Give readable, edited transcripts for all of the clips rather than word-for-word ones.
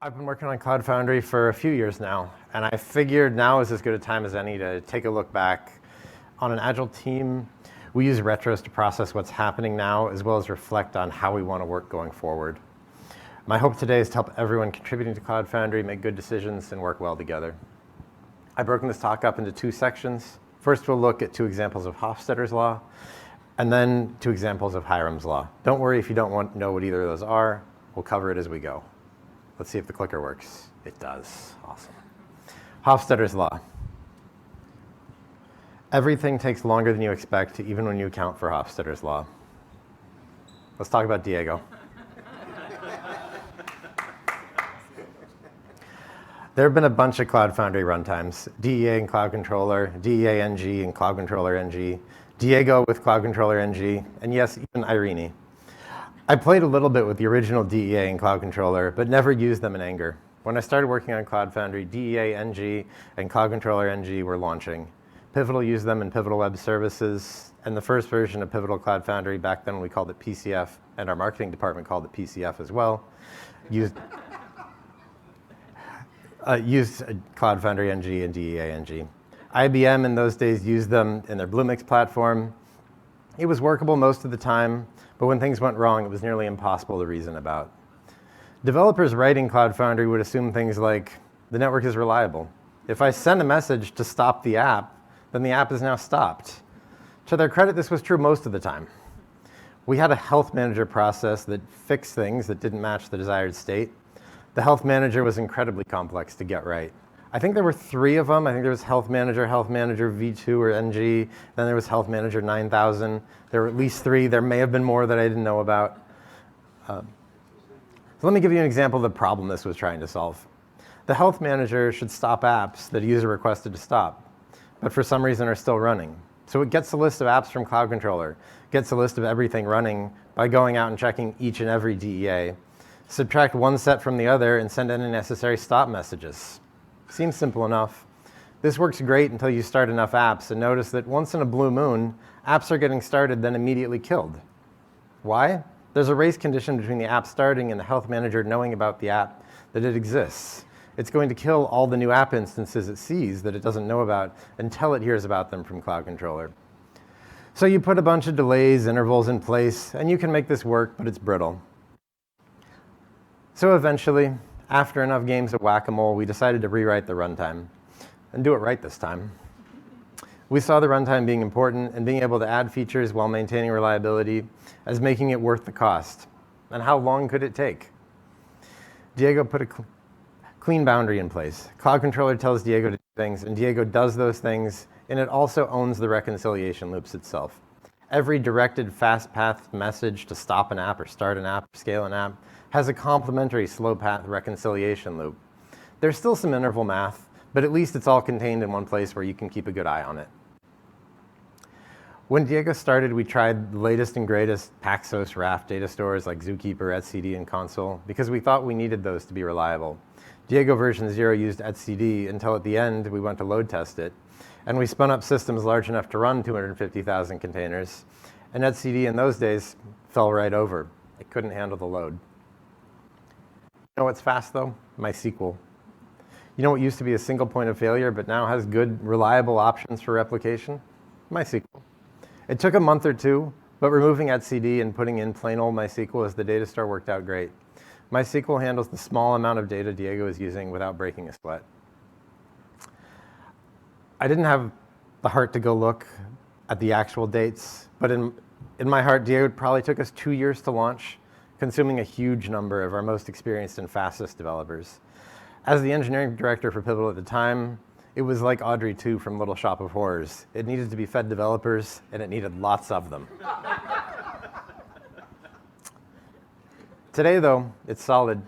I've been working on Cloud Foundry for a few years now, and I figured now is as good a time as any to take a look back. On an Agile team, we use retros to process what's happening now, as well as reflect on how we want to work going forward. My hope today is to help everyone contributing to Cloud Foundry make good decisions and work well together. I've broken this talk up into two sections. First, we'll look at two examples of Hofstadter's law, and then two examples of Hiram's law. Don't worry if you don't know what either of those are. We'll cover it as we go. Let's see if the clicker works. It does. Awesome. Hofstadter's law. Everything takes longer than you expect, even when you account for Hofstadter's law. Let's talk about Diego. There have been a bunch of Cloud Foundry runtimes, DEA and Cloud Controller, DEA NG and Cloud Controller NG, Diego with Cloud Controller NG, and yes, even Irene. I played a little bit with the original DEA and Cloud Controller, but never used them in anger. When I started working on Cloud Foundry, DEA NG and Cloud Controller NG were launching. Pivotal used them in Pivotal Web Services, and the first version of Pivotal Cloud Foundry, back then we called it PCF, and our marketing department called it PCF as well, used Cloud Foundry NG and DEA NG. IBM in those days used them in their Bluemix platform. It was workable most of the time, but when things went wrong, it was nearly impossible to reason about. Developers writing Cloud Foundry would assume things like, the network is reliable. If I send a message to stop the app, then the app is now stopped. To their credit, this was true most of the time. We had a health manager process that fixed things that didn't match the desired state. The health manager was incredibly complex to get right. I think there were three of them. I think there was Health Manager V2 or NG, then there was Health Manager 9000. There were at least three. There may have been more that I didn't know about. So let me give you an example of the problem this was trying to solve. The Health Manager should stop apps that a user requested to stop, but for some reason are still running. So it gets a list of apps from Cloud Controller, gets a list of everything running by going out and checking each and every DEA, subtract one set from the other, and send any necessary stop messages. Seems simple enough. This works great until you start enough apps and notice that once in a blue moon, apps are getting started then immediately killed. Why? There's a race condition between the app starting and the health manager knowing about the app, that it exists. It's going to kill all the new app instances it sees that it doesn't know about until it hears about them from Cloud Controller. So you put a bunch of delays, intervals in place, and you can make this work, but it's brittle. So eventually, after enough games of whack-a-mole, we decided to rewrite the runtime and do it right this time. We saw the runtime being important and being able to add features while maintaining reliability as making it worth the cost. And how long could it take? Diego put a clean boundary in place. Cloud Controller tells Diego to do things, and Diego does those things, and it also owns the reconciliation loops itself. Every directed fast path message to stop an app or start an app or scale an app has a complementary slow path reconciliation loop. There's still some interval math, but at least it's all contained in one place where you can keep a good eye on it. When Diego started, we tried the latest and greatest Paxos RAF data stores like Zookeeper, etcd, and Console because we thought we needed those to be reliable. Diego version 0 used etcd until at the end we went to load test it, and we spun up systems large enough to run 250,000 containers, and etcd in those days fell right over. It couldn't handle the load. You know what's fast though? MySQL. You know what used to be a single point of failure but now has good, reliable options for replication? MySQL. It took a month or two, but removing etcd and putting in plain old MySQL as the data store worked out great. MySQL handles the small amount of data Diego is using without breaking a sweat. I didn't have the heart to go look at the actual dates, but in my heart, Diego probably took us 2 years to launch, consuming a huge number of our most experienced and fastest developers. As the engineering director for Pivotal at the time, it was like Audrey 2 from Little Shop of Horrors. It needed to be fed developers, and it needed lots of them. Today, though, it's solid.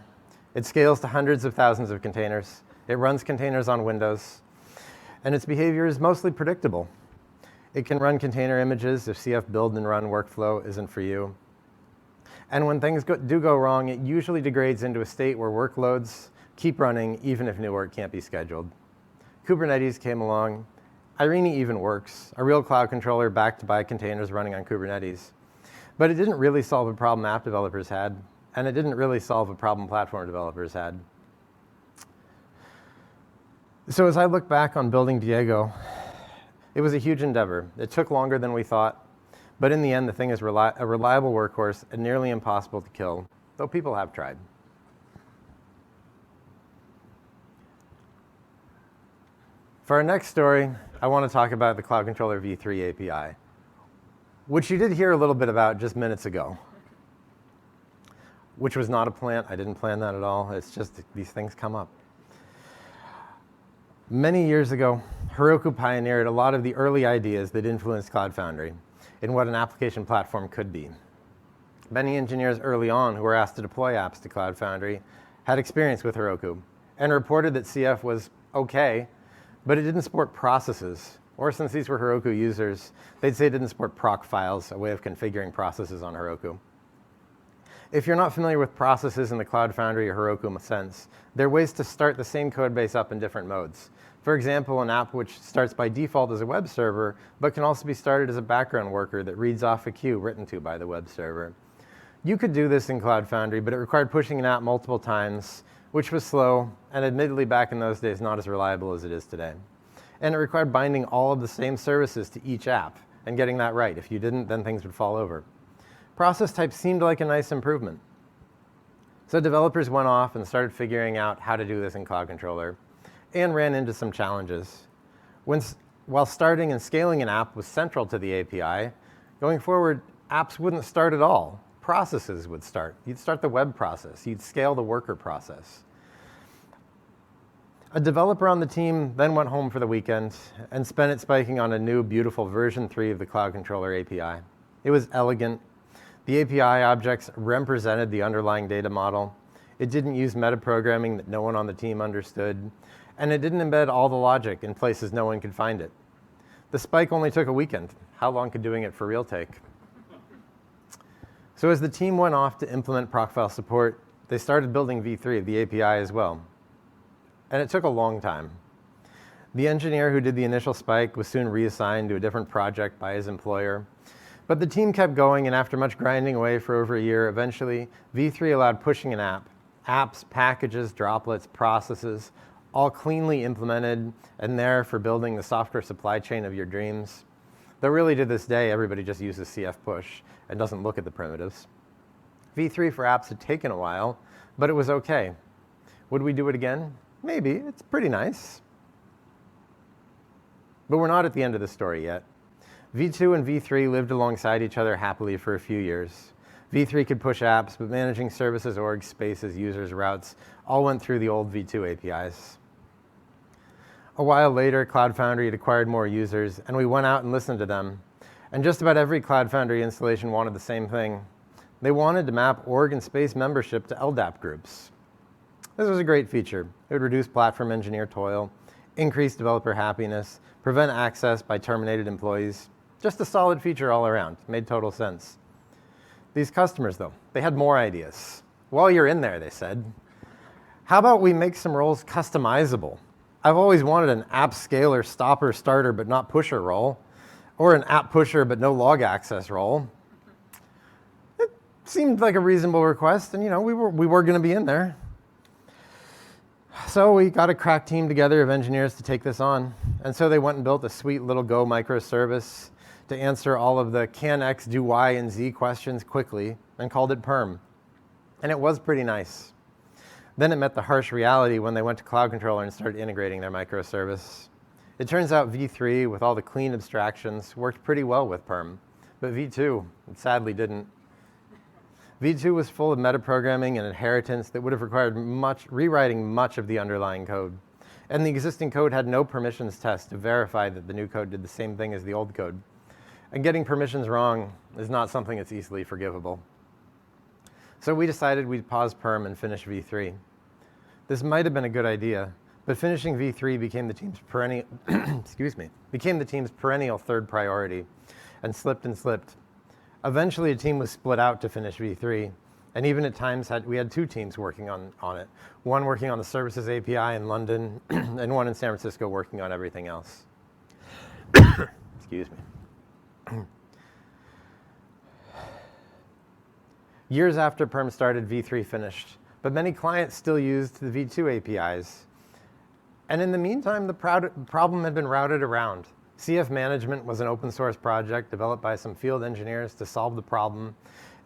It scales to hundreds of thousands of containers. It runs containers on Windows, and its behavior is mostly predictable. It can run container images if CF build and run workflow isn't for you. And when things do go wrong, it usually degrades into a state where workloads keep running even if new work can't be scheduled. Kubernetes came along. Irene even works, a real cloud controller backed by containers running on Kubernetes. But it didn't really solve a problem app developers had, and it didn't really solve a problem platform developers had. So as I look back on building Diego, it was a huge endeavor. It took longer than we thought, but in the end, the thing is a reliable workhorse and nearly impossible to kill, though people have tried. For our next story, I want to talk about the Cloud Controller v3 API, which you did hear a little bit about just minutes ago, which was not a plan. I didn't plan that at all. It's just these things come up. Many years ago, Heroku pioneered a lot of the early ideas that influenced Cloud Foundry in what an application platform could be. Many engineers early on who were asked to deploy apps to Cloud Foundry had experience with Heroku and reported that CF was okay, but it didn't support processes. Or since these were Heroku users, they'd say it didn't support proc files, a way of configuring processes on Heroku. If you're not familiar with processes in the Cloud Foundry or Heroku sense, there are ways to start the same code base up in different modes. For example, an app which starts by default as a web server, but can also be started as a background worker that reads off a queue written to by the web server. You could do this in Cloud Foundry, but it required pushing an app multiple times, which was slow, and admittedly back in those days, not as reliable as it is today. And it required binding all of the same services to each app and getting that right. If you didn't, then things would fall over. Process type seemed like a nice improvement. So developers went off and started figuring out how to do this in Cloud Controller and ran into some challenges. While starting and scaling an app was central to the API, going forward, apps wouldn't start at all. Processes would start. You'd start the web process. You'd scale the worker process. A developer on the team then went home for the weekend and spent it spiking on a new, beautiful version 3 of the Cloud Controller API. It was elegant. The API objects represented the underlying data model. It didn't use metaprogramming that no one on the team understood, and it didn't embed all the logic in places no one could find it. The spike only took a weekend. How long could doing it for real take? So as the team went off to implement procfile support, they started building v3 of the API as well. And it took a long time. The engineer who did the initial spike was soon reassigned to a different project by his employer. But the team kept going, and after much grinding away for over a year, eventually v3 allowed pushing an app. Apps, packages, droplets, processes, all cleanly implemented and there for building the software supply chain of your dreams. Though really to this day, everybody just uses CF push and doesn't look at the primitives. v3 for apps had taken a while, but it was okay. Would we do it again? Maybe. It's pretty nice. But we're not at the end of the story yet. v2 and v3 lived alongside each other happily for a few years. v3 could push apps, but managing services, orgs, spaces, users, routes, all went through the old v2 APIs. A while later, Cloud Foundry had acquired more users, and we went out and listened to them. And just about every Cloud Foundry installation wanted the same thing. They wanted to map org and space membership to LDAP groups. This was a great feature. It would reduce platform engineer toil, increase developer happiness, prevent access by terminated employees. Just a solid feature all around. Made total sense. These customers, though, they had more ideas. While you're in there, they said, how about we make some roles customizable? I've always wanted an app scaler, stopper, starter, but not pusher role, or an app pusher, but no log access role. It seemed like a reasonable request, and we were going to be in there. So we got a crack team together of engineers to take this on. And so they went and built a sweet little Go microservice to answer all of the can X, do Y, and Z questions quickly, and called it Perm. And it was pretty nice. Then it met the harsh reality when they went to Cloud Controller and started integrating their microservice. It turns out v3, with all the clean abstractions, worked pretty well with Perm. But v2, it sadly didn't. v2 was full of metaprogramming and inheritance that would have required rewriting much of the underlying code. And the existing code had no permissions test to verify that the new code did the same thing as the old code. And getting permissions wrong is not something that's easily forgivable. So we decided we'd pause Perm and finish v3. This might have been a good idea, but finishing v3 became the team's perennial, became the team's perennial third priority, and slipped and slipped. Eventually, a team was split out to finish v3, and even at times we had two teams working on it. One working on the services API in London, and one in San Francisco working on everything else. Excuse me. Years after Perm started, v3 finished, but many clients still used the v2 APIs. And in the meantime, the problem had been routed around. CF Management was an open source project developed by some field engineers to solve the problem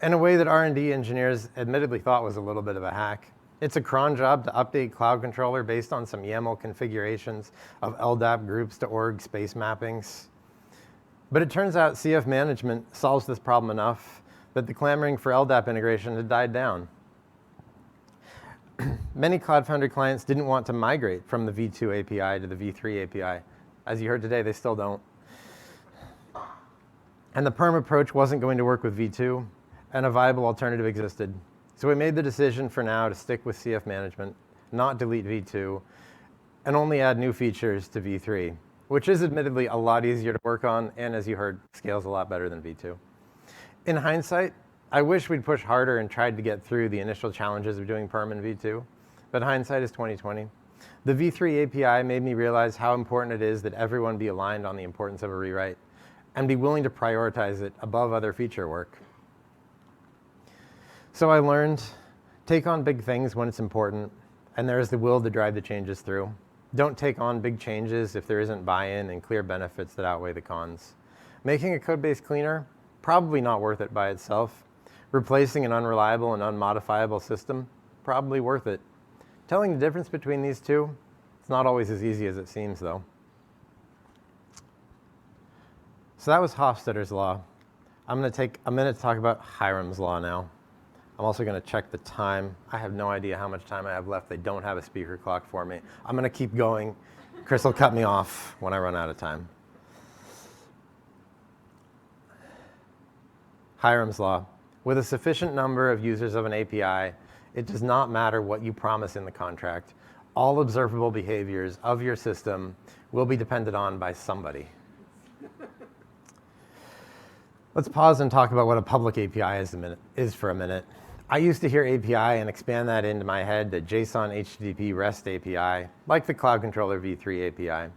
in a way that R&D engineers admittedly thought was a little bit of a hack. It's a cron job to update Cloud Controller based on some YAML configurations of LDAP groups to org space mappings. But it turns out CF Management solves this problem enough that the clamoring for LDAP integration had died down. Many Cloud Foundry clients didn't want to migrate from the V2 API to the V3 API. As you heard today, they still don't. And the perm approach wasn't going to work with V2, and a viable alternative existed. So we made the decision for now to stick with CF Management, not delete V2, and only add new features to V3, which is admittedly a lot easier to work on, and as you heard, scales a lot better than V2. In hindsight, I wish we'd pushed harder and tried to get through the initial challenges of doing perm in V2, but hindsight is 20/20. The V3 API made me realize how important it is that everyone be aligned on the importance of a rewrite and be willing to prioritize it above other feature work. So I learned, take on big things when it's important, and there is the will to drive the changes through. Don't take on big changes if there isn't buy-in and clear benefits that outweigh the cons. Making a code base cleaner, probably not worth it by itself. Replacing an unreliable and unmodifiable system, probably worth it. Telling the difference between these two, it's not always as easy as it seems, though. So that was Hofstadter's law. I'm going to take a minute to talk about Hiram's law now. I'm also going to check the time. I have no idea how much time I have left. They don't have a speaker clock for me. I'm going to keep going. Chris will cut me off when I run out of time. Hiram's law. With a sufficient number of users of an API, it does not matter what you promise in the contract. All observable behaviors of your system will be depended on by somebody. Let's pause and talk about what a public API is for a minute. I used to hear API and expand that into my head to JSON HTTP REST API, like the Cloud Controller v3 API.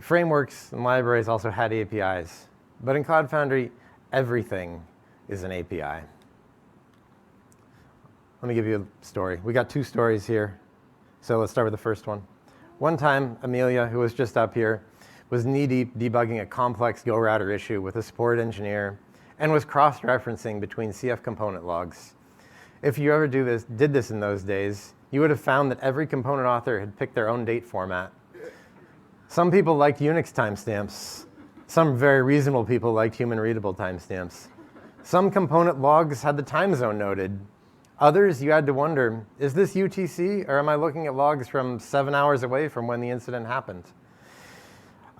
Frameworks and libraries also had APIs, but in Cloud Foundry, everything is an API. Let me give you a story. We got two stories here, so let's start with the first one. One time, Amelia, who was just up here, was knee-deep debugging a complex Go router issue with a support engineer and was cross-referencing between CF component logs. If you ever did this in those days, you would have found that every component author had picked their own date format. Some people liked Unix timestamps. Some very reasonable people liked human-readable timestamps. Some component logs had the time zone noted. Others, you had to wonder, is this UTC, or am I looking at logs from 7 hours away from when the incident happened?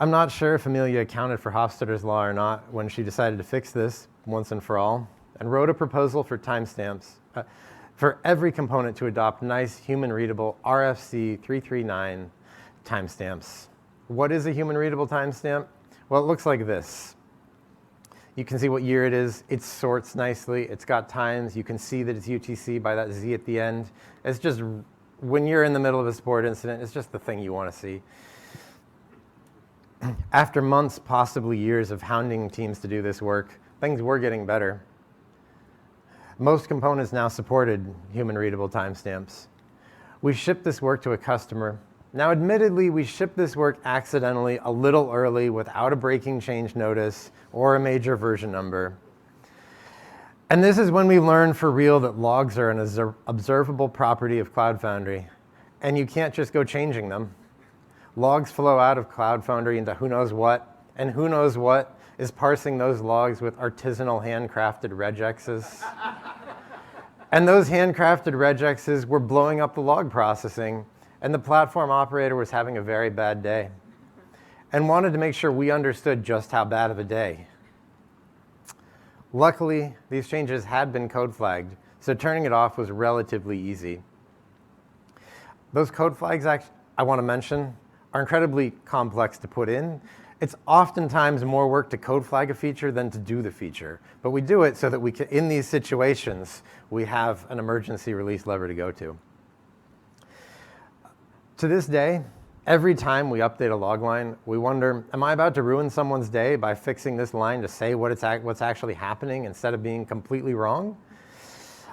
I'm not sure if Amelia accounted for Hofstadter's law or not when she decided to fix this once and for all, and wrote a proposal for timestamps for every component to adopt nice human-readable RFC 339 timestamps. What is a human-readable timestamp? Well, it looks like this. You can see what year it is. It sorts nicely. It's got times. You can see that it's UTC by that Z at the end. It's just, when you're in the middle of a support incident, it's just the thing you want to see. After months, possibly years of hounding teams to do this work, things were getting better. Most components now supported human-readable timestamps. We shipped this work to a customer. Now, admittedly, we shipped this work accidentally a little early without a breaking change notice or a major version number. And this is when we learned for real that logs are an observable property of Cloud Foundry, and you can't just go changing them. Logs flow out of Cloud Foundry into who knows what, and who knows what is parsing those logs with artisanal handcrafted regexes. And those handcrafted regexes were blowing up the log processing, and the platform operator was having a very bad day and wanted to make sure we understood just how bad of a day. Luckily, these changes had been code flagged, so turning it off was relatively easy. Those code flags, I want to mention, are incredibly complex to put in. It's oftentimes more work to code flag a feature than to do the feature, but we do it so that we can, in these situations, we have an emergency release lever to go to. To this day, every time we update a log line, we wonder, am I about to ruin someone's day by fixing this line to say what's actually happening instead of being completely wrong?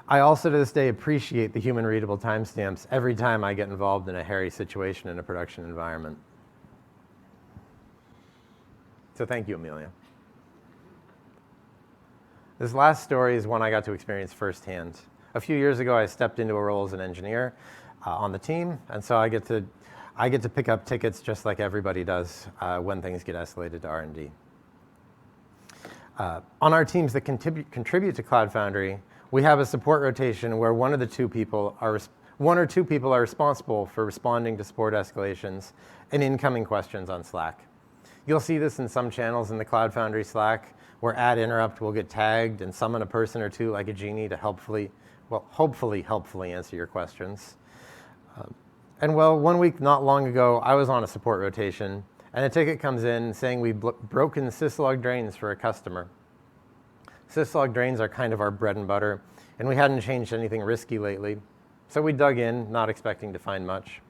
I also, to this day, appreciate the human readable timestamps every time I get involved in a hairy situation in a production environment. So thank you, Amelia. This last story is one I got to experience firsthand. A few years ago, I stepped into a role as an engineer on the team, and so I get to pick up tickets just like everybody does when things get escalated to R&D. On our teams that contribute to Cloud Foundry, we have a support rotation where one or two people are responsible for responding to support escalations and incoming questions on Slack. You'll see this in some channels in the Cloud Foundry Slack, where @interrupt will get tagged and summon a person or two like a genie to hopefully answer your questions. And well, 1 week not long ago, I was on a support rotation, and a ticket comes in saying we've broken syslog drains for a customer. Syslog drains are kind of our bread and butter, and we hadn't changed anything risky lately, so we dug in, not expecting to find much.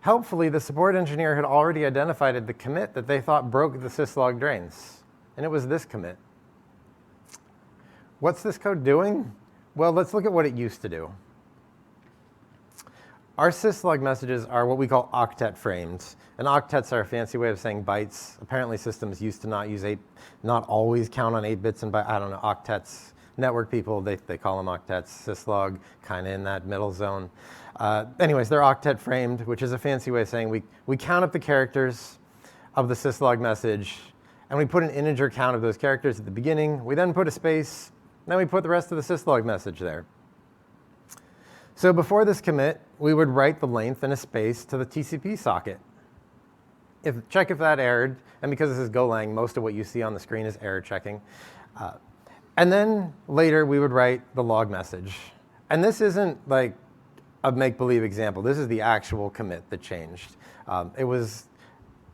Helpfully, the support engineer had already identified the commit that they thought broke the syslog drains, and it was this commit. What's this code doing? Well, let's look at what it used to do. Our syslog messages are what we call octet framed, and octets are a fancy way of saying bytes. Apparently, systems used to not always count on 8 bits and bytes. I don't know, octets. Network people, they call them octets. Syslog, kind of in that middle zone. Anyways, they're octet framed, which is a fancy way of saying we count up the characters of the syslog message, and we put an integer count of those characters at the beginning. We then put a space, then we put the rest of the syslog message there. So before this commit, we would write the length and a space to the TCP socket. Check if that errored, and because this is Golang, most of what you see on the screen is error checking. And then later, we would write the log message. And this isn't like a make-believe example. This is the actual commit that changed. It was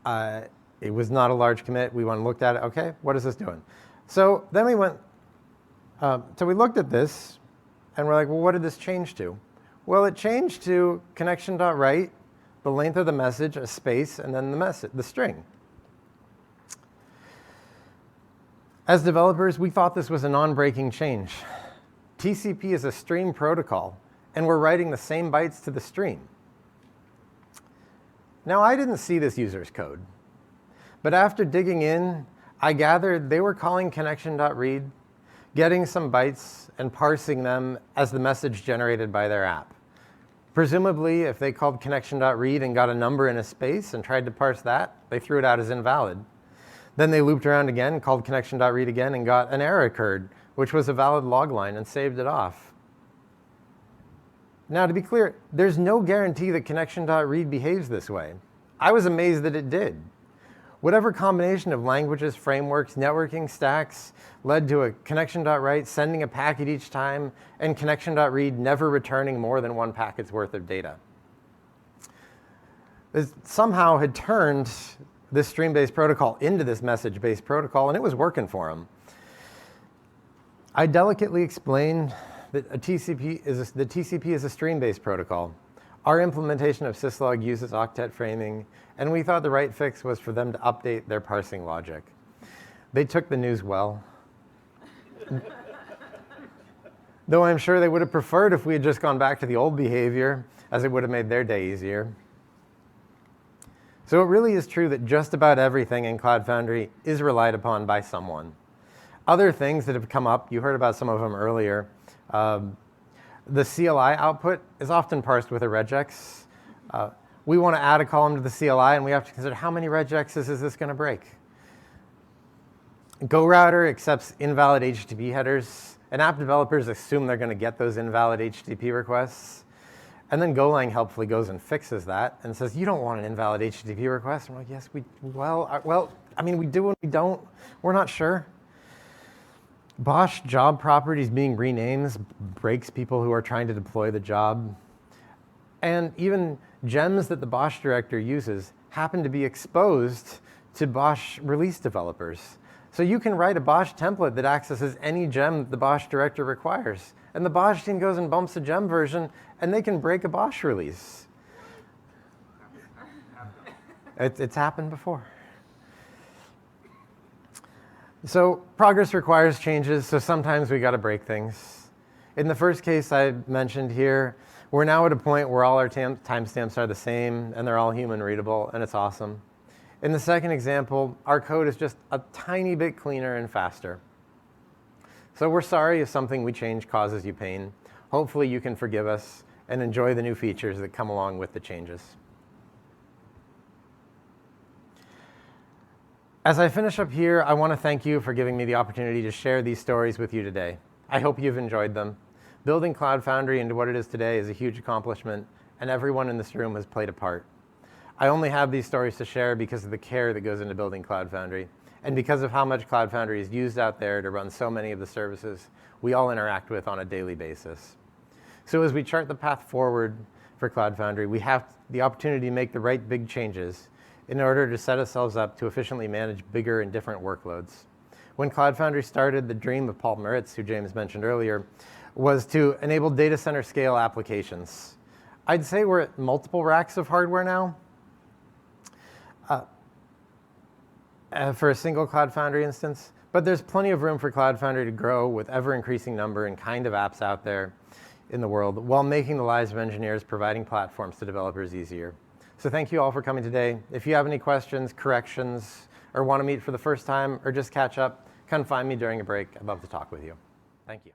not a large commit. We went and looked at it. OK, what is this doing? So then we went, so we looked at this, and we're like, well, what did this change to? Well, it changed to connection.write, the length of the message, a space, and then the string. As developers, we thought this was a non-breaking change. TCP is a stream protocol, and we're writing the same bytes to the stream. Now, I didn't see this user's code, but after digging in, I gathered they were calling connection.read, getting some bytes, and parsing them as the message generated by their app. Presumably, if they called connection.read and got a number in a space and tried to parse that, they threw it out as invalid. Then they looped around again, called connection.read again, and got an error occurred, which was a valid log line, and saved it off. Now, to be clear, there's no guarantee that connection.read behaves this way. I was amazed that it did. Whatever combination of languages, frameworks, networking stacks led to a connection.write sending a packet each time, and connection.read never returning more than 1 packet's worth of data. This somehow had turned this stream-based protocol into this message-based protocol, and it was working for them. I delicately explained that the TCP is a stream-based protocol. Our implementation of syslog uses octet framing, and we thought the right fix was for them to update their parsing logic. They took the news well. Though I'm sure they would have preferred if we had just gone back to the old behavior, as it would have made their day easier. So it really is true that just about everything in Cloud Foundry is relied upon by someone. Other things that have come up, you heard about some of them earlier. The CLI output is often parsed with a regex. We want to add a column to the CLI, and we have to consider how many regexes is this going to break. GoRouter accepts invalid HTTP headers, and app developers assume they're going to get those invalid HTTP requests. And then Golang helpfully goes and fixes that and says, you don't want an invalid HTTP request. And we're like, yes, we do and we don't. We're not sure. Bosh job properties being renamed breaks people who are trying to deploy the job. And even gems that the Bosh director uses happen to be exposed to Bosh release developers. So you can write a Bosh template that accesses any gem that the Bosh director requires. And the Bosh team goes and bumps a gem version, and they can break a Bosh release. It's happened before. So progress requires changes, so sometimes we got to break things. In the first case I mentioned here, we're now at a point where all our timestamps are the same and they're all human readable, and it's awesome. In the second example, our code is just a tiny bit cleaner and faster. So we're sorry if something we change causes you pain. Hopefully you can forgive us and enjoy the new features that come along with the changes. As I finish up here, I want to thank you for giving me the opportunity to share these stories with you today. I hope you've enjoyed them. Building Cloud Foundry into what it is today is a huge accomplishment, and everyone in this room has played a part. I only have these stories to share because of the care that goes into building Cloud Foundry, and because of how much Cloud Foundry is used out there to run so many of the services we all interact with on a daily basis. So as we chart the path forward for Cloud Foundry, we have the opportunity to make the right big changes in order to set ourselves up to efficiently manage bigger and different workloads. When Cloud Foundry started, the dream of Paul Maritz, who James mentioned earlier, was to enable data center scale applications. I'd say we're at multiple racks of hardware now for a single Cloud Foundry instance, but there's plenty of room for Cloud Foundry to grow with ever-increasing number and kind of apps out there in the world, while making the lives of engineers providing platforms to developers easier. So thank you all for coming today. If you have any questions, corrections, or want to meet for the first time, or just catch up, come find me during a break. I'd love to talk with you. Thank you.